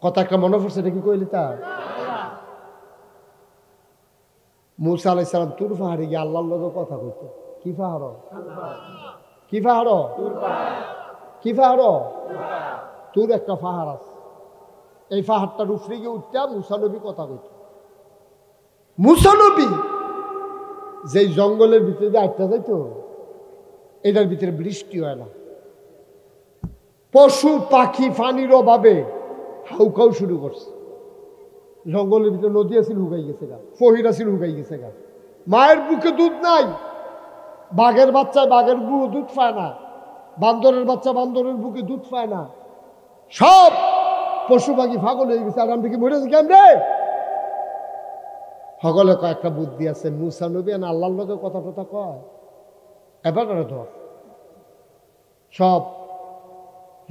কথা একটা মনে পড়ছে, এটা কি কইলি তা? মুসা আলাইহিস সালাম তুর পাহাড়ে গিয়ে আল্লাহর লগে কথা কইত। কি পাহাড়? কি পাহাড়? কি পাহাড়? তুর একটা পাহাড় আছে। এই পাহাড়টার উপরে গিয়ে উঠটা মুসা নবী কথা কইত। মুসা নবী যেই জঙ্গলের ভিতরে দিয়ে আটটা যাইতো, এটার ভিতরে বৃষ্টি হয় না, পশু পাখি পানির অভাবে হাউকাউ শুরু করছে। জঙ্গলের ভিতরে নদী আছিল, হুকাই গেছে গা, ফহির আছিল, হুকাই গেছে গা। মায়ের বুকে দুধ নাই, বাঘের বাচ্চা বাঘের বুকে দুধ পায় না, বান্দরের বাচ্চা বান্দরের বুকে দুধ পায় না, সব পশু পাখি পাগল হয়ে গেছে। আর আমি কি মরেছি কেন রে? সকলে কয়েকটা বুদ্ধি আছে। মুসা নবী আর আল্লাহর লগে কথা টথা কয়, এবার ধর সব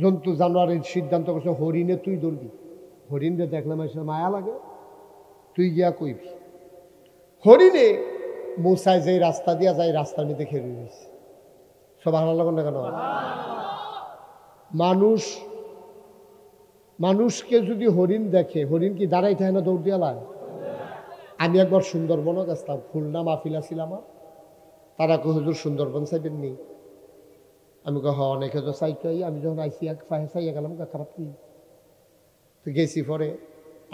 জন্তু জানোয়ারের সিদ্ধান্ত করছে হরিণে তুই ধরবি। হরিণে দেখলাম এসে মায়া লাগে, তুই গিয়া কইবি। হরিণে মুসায় যেই রাস্তা দিয়া যায়, রাস্তার মধ্যে খেয়ে রয়েছে। সব আল্লাহ না কেন? মানুষকে যদি হরিণ দেখে, হরিণ কি দাঁড়াই থাকে না, দৌড় দিয়া লাগে? আমি একবার সুন্দরবনও গেছিলাম, খুলনা মাহফিল আছিল আমার। তারা কই হুজুর সুন্দরবন চাইবেন নি? আমি কহ অনেকে তো চাইতে। আমি যখন আইসি চাইয়া গেলাম, খারাপ কি? তো গেছি পরে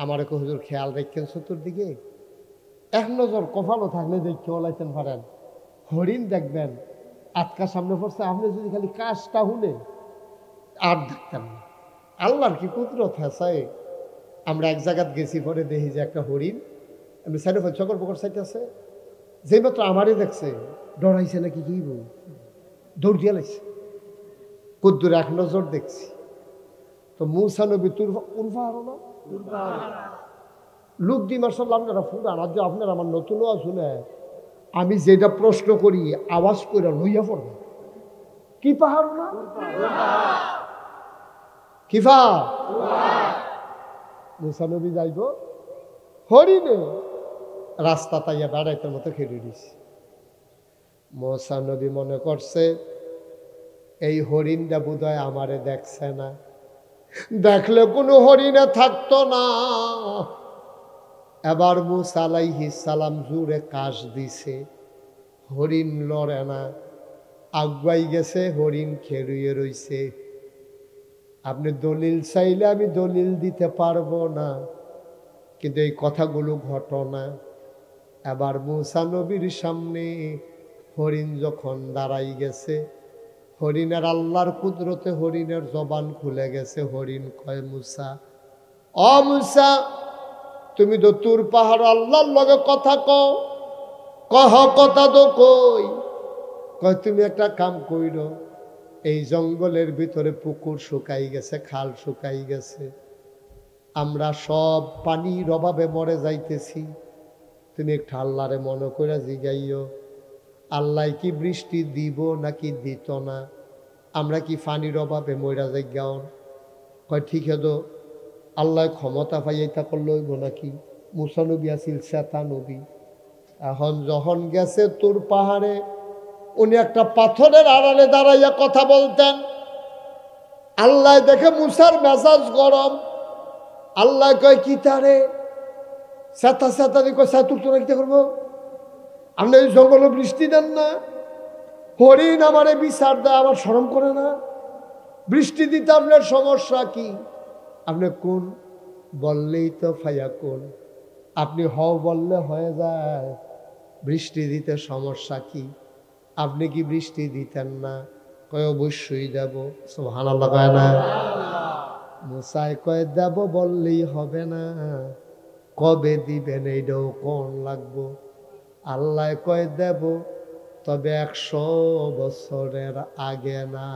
আমার কো হুজুর খেয়াল রাখছেন চতুর্দিকে, এক নজর কপালও থাকলে দেখতে ওলাইতেন পারেন, হরিণ দেখবেন আটকা সামনে পড়ছে, আপনি যদি খালি কাজটা হুনে আর দেখতেন না। আল্লাহর কি কুদরত আছে। আমরা এক জায়গাত গেছি, পরে দেখি যে একটা হরিণ আমি সাইডে চকর পকর সাইড আছে, যেই মাত্র আমারই দেখছে, ডরাইছে নাকি কি দৌড় দিয়ে লাইছে। কুদ্দুর এক নজর দেখছি। তো মুসা নবী তুরফা আরো না লোক দি মার্শাল আপনারা ফুরান, আজ আপনারা আমার নতুনও শুনে আমি যেটা প্রশ্ন করি আওয়াজ করে লইয়া পড়বে। কি পাহাড় না? কিফা মুসা নবী যাইব হরিণে রাস্তা তাইয়া বেড়াইতের মতো খেলে দিস। মুসা নবী মনে করছে এই হরিণটা বোধহয় আমারে দেখছে না, দেখলে কোনো হরিণে থাকতো না। এবার মুসা আলাইহিস সালাম জোরে কাশ দিছে, হরিণ লড়ে না, আগুয়াই গেছে, হরিণ খেরুয়ে রইছে। আপনি দলিল চাইলে আমি দলিল দিতে পারবো না, কিন্তু এই কথাগুলো ঘটনা। এবার মুসা নবীর সামনে হরিণ যখন দাঁড়াই গেছে, হরিণের আল্লাহর কুদরতে হরিণের জবান খুলে গেছে। হরিণ কয়, মুসা, অ মুসা, তুমি তো তুর পাহাড় আল্লাহর লগে কথা কও, কহ কথা তো কই। কয় তুমি একটা কাম কইর, এই জঙ্গলের ভিতরে পুকুর শুকাই গেছে, খাল শুকাই গেছে, আমরা সব পানির অভাবে মরে যাইতেছি। তুমি একটু আল্লাহরে মনে করে জিগাইও, আল্লাহ কি বৃষ্টি দিব নাকি দিত না, আমরা কি পানির অভাবে মরা যাই গাওন। কয় ঠিক তো আল্লাহ ক্ষমতা পাইয়াইতা করলে হইব নাকি? মুসা নবী আছিল শ্বেতা নবী। এখন যখন গেছে তোর পাহাড়ে, উনি একটা পাথরের আড়ালে দাঁড়াইয়া কথা বলতেন। আল্লাহ দেখে মুসার মেজাজ গরম। আল্লাহ কয় কি তারে শ্বেতা শ্বেতা কয় শ্বেতুর তোরা কি করবো? আপনি এই জঙ্গলে বৃষ্টি দেন না, হরিণ আমারে বিচার দেয়, আমার শরম করে না? বৃষ্টি দিতে আপনার সমস্যা কি? আপনি কোন বললেই তো ফাইয়া কোন, আপনি হও বললে হয়ে যায়, বৃষ্টি দিতে সমস্যা কি? আপনি কি বৃষ্টি দিতেন না? কয় অবশ্যই দেব। সুবহানাল্লাহ কয় না? মুসাই কয় দেব বললেই হবে না, কবে দিবেন এইটাও কোন লাগবো। আল্লাহ কয় দেব, তবে 100 বছরের আগে না।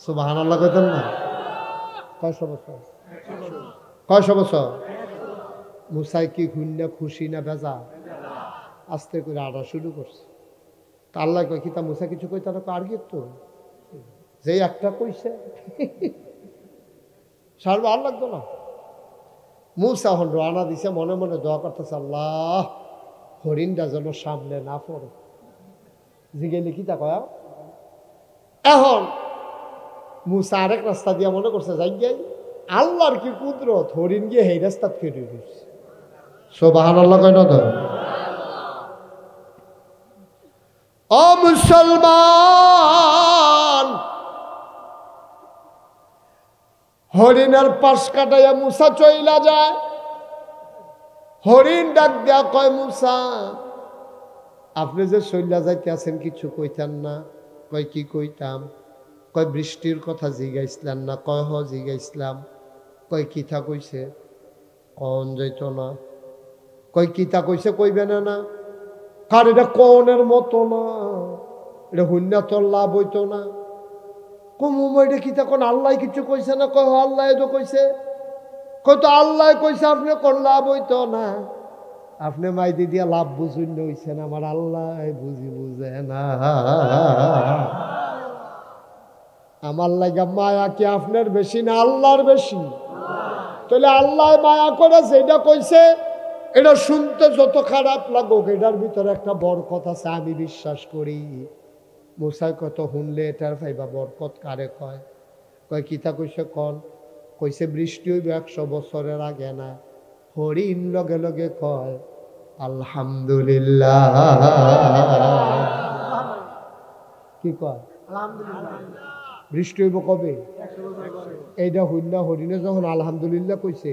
সুবহানাল্লাহ কইতেন না? কয়শো বছর? কয়শো বছর? মুসাই কি খুশি না বেজা? আস্তে করে আড়া শুরু করছে। তা আল্লাহ কয় কি তা মুসা কিছু কই তারা আর কি তো যে একটা কইছে সার ভালো লাগতো না। মুসা হন রানা দিছে, মনে মনে দোয়া করতেছে, আল্লাহ হরিণটা যেন সামনে না পড়ে। জিগেলি কি তা কয়া। এখন মুসা আরেক রাস্তা দিয়া মনে করছে যাই যাই, আল্লাহর কি কুদরত, হরিণ গিয়ে এই রাস্তা ফেরে দিচ্ছে। সুবহানাল্লাহ কয় না তো? ও মুসলমান, হরিণের পাশ কাটাইয়া মুসা চইলা যায়। হরিণ ডাক দেয়া কয়, মুসা আপনি যে চইলা যাইতে আছেন কিছু কইতেন না? কয় কি কইতাম? কয় বৃষ্টির কথা জিগাইছিলেন না? কয় হ জিগাইছিলাম। কয় কিতা কইছে? কন যাইত না। কয় কিতা কইছে কইবে না? না কার এটা কনের মতো না, এটা হইনা তোর লাভ হইতো না। এটা কিতা কোন আল্লাহ কিছু কইছে না? কয় আল্লাহ তো কইছে। কয় তো আল্লাহ কইছে, আপনি কোন লাভ হইতো না? আপনি মাইদি দিয়া লাভ বুঝুন হইছেন, আমার আল্লাহ বুঝে না। আমার লাগা মায়া কি আপনার বেশি না আল্লাহর বেশি? তাহলে আল্লাহ মায়া করে যেটা কইছে এটা শুনতে যত খারাপ লাগুক, এটার ভিতরে একটা বরকত আছে আমি বিশ্বাস করি। মুসাই কত শুনলে এটার ভাইবা বরকত কারে কয়? কয় কিতা কইছে কন? কইছে বৃষ্টি হইব 100 বছরের আগে না। হরিণ লগে লগে কয় আলহামদুলিল্লাহ। কি কয়? বৃষ্টি হইব কবে? এইটা হইনা হরিণে যখন আলহামদুলিল্লাহ কইছে,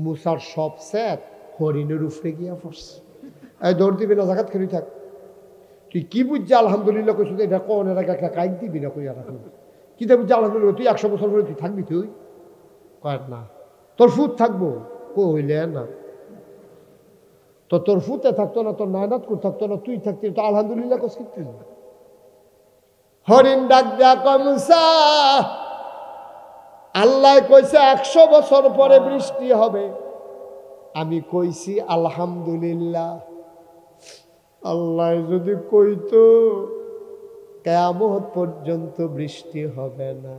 মুসার সব সেট হরিণের উপরে গিয়া পড়ছে। এই দৌড় দিবি না, জাগাত খেলি থাক। তুই কি বুঝছি আলহামদুলিল্লাহ কইছিস? এটা কোন এর আগে একটা কাইক দিবি না কইয়া রাখুন। কি দেখ বুঝছি আলহামদুলিল্লাহ? তুই 100 বছর পরে তুই থাকবি? তুই কয় না তোর ফুট থাকবো। কইলে না তো তোর ফুতে থাকতো না, তোর নায়নাত করে থাকতো না, তুই থাকতি তো আলহামদুলিল্লাহ কস কি? হরিণ ডাক দেয়া কয় মুসা আল্লাহ কইছে 100 বছর পরে বৃষ্টি হবে, আমি কইছি আলহামদুলিল্লাহ। আল্লাহ যদি কইতো কিয়ামত পর্যন্ত বৃষ্টি হবে না,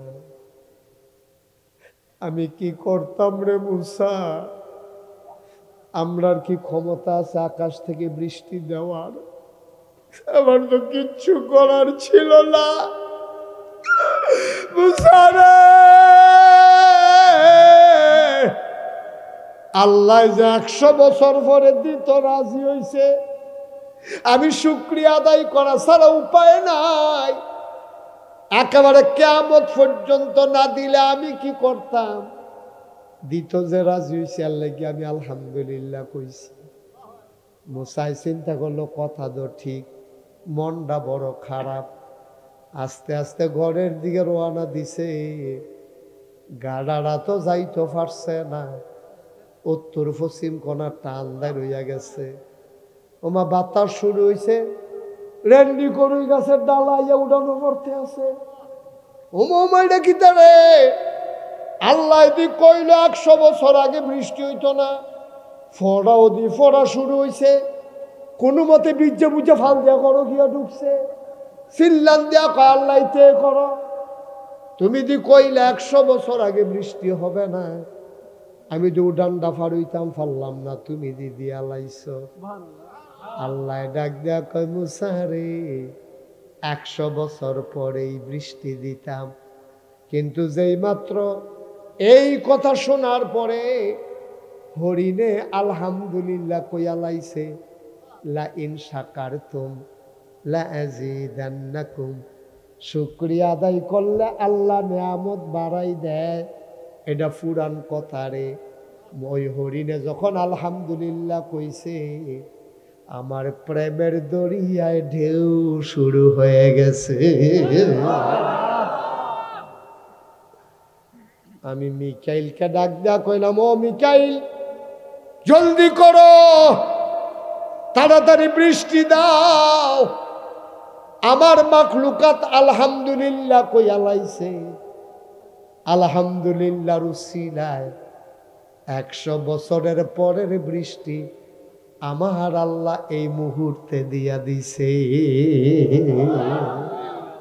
আমি কি করতাম রে মুসা? আমরার কি ক্ষমতা আছে আকাশ থেকে বৃষ্টি দেওয়ার? আমার তো কিচ্ছু করার ছিল না মুসা রে। আল্লাহ যে 100 বছর পরে দিত রাজি হইছে, আমি শুকরিয়া আদায় করা ছাড়া উপায় নাই। একেবারে কিয়ামত পর্যন্ত না দিলে আমি কি করতাম? দিত যে রাজি হইছে, আল্লাহ কি আমি আলহামদুলিল্লাহ কইছি। মুসাই চিন্তা করলো কথা তো ঠিক, মনটা বড় খারাপ। আস্তে আস্তে ঘরের দিকে রওনা দিছে। গাড়ারা তো যাইতে পারছে না, উত্তর পশ্চিম কোনা টান দেয় রইয়া গেছে। ওমা বাতাস শুরু হয়েছে, রেন্ডি করুই গাছের ডালা ইয়া উড়ানো পড়তে আছে। ওমা এটা কি রে? আল্লাহ দি কইল 100 বছর আগে বৃষ্টি হইতো না, ফড়াও দি ফড়া শুরু হয়েছে। কোনো মতে বীজে বুঝে ফাল দিয়া করো গিয়া ঢুকছে, চিল্লান দিয়া কয় আল্লাহ তে করো। তুমি দি কইলে 100 বছর আগে বৃষ্টি হবে না, আমি তো ডান্ডা ফাড়ইতাম, ফারলাম না, তুমি দিদি আলাইছ। আল্লাহ ডাক দেয়া কয় মুসা রে 100 বছর পরেই বৃষ্টি দিতাম, কিন্তু যেই মাত্র এই কথা শোনার পরে হরিণে আলহামদুলিল্লাহ কইয়া লাইছে, লা ইন শাকারতুম লা আযীদান্নাকুম, শুকরিয়া আদায় করলে আল্লাহ নিয়ামত বাড়াই দেয়। এটা পুরান কথা রে। ওই হরিণে যখন আলহামদুলিল্লাহ কইছে, আমার প্রেমের দরিয়ায় ঢেউ শুরু হয়ে গেছে। আমি মিকাইলকে ডাক দেয়া কইলাম, ও মিকাইল জলদি করো, তাড়াতাড়ি বৃষ্টি দাও। আমার মাখলুকাত আলহামদুলিল্লাহ কইয়া লাইছে, আলহামদুলিল্লাহ রুসিলায় 100 বছরের পরের বৃষ্টি আমার আল্লাহ এই মুহূর্তে দিয়া দিছে।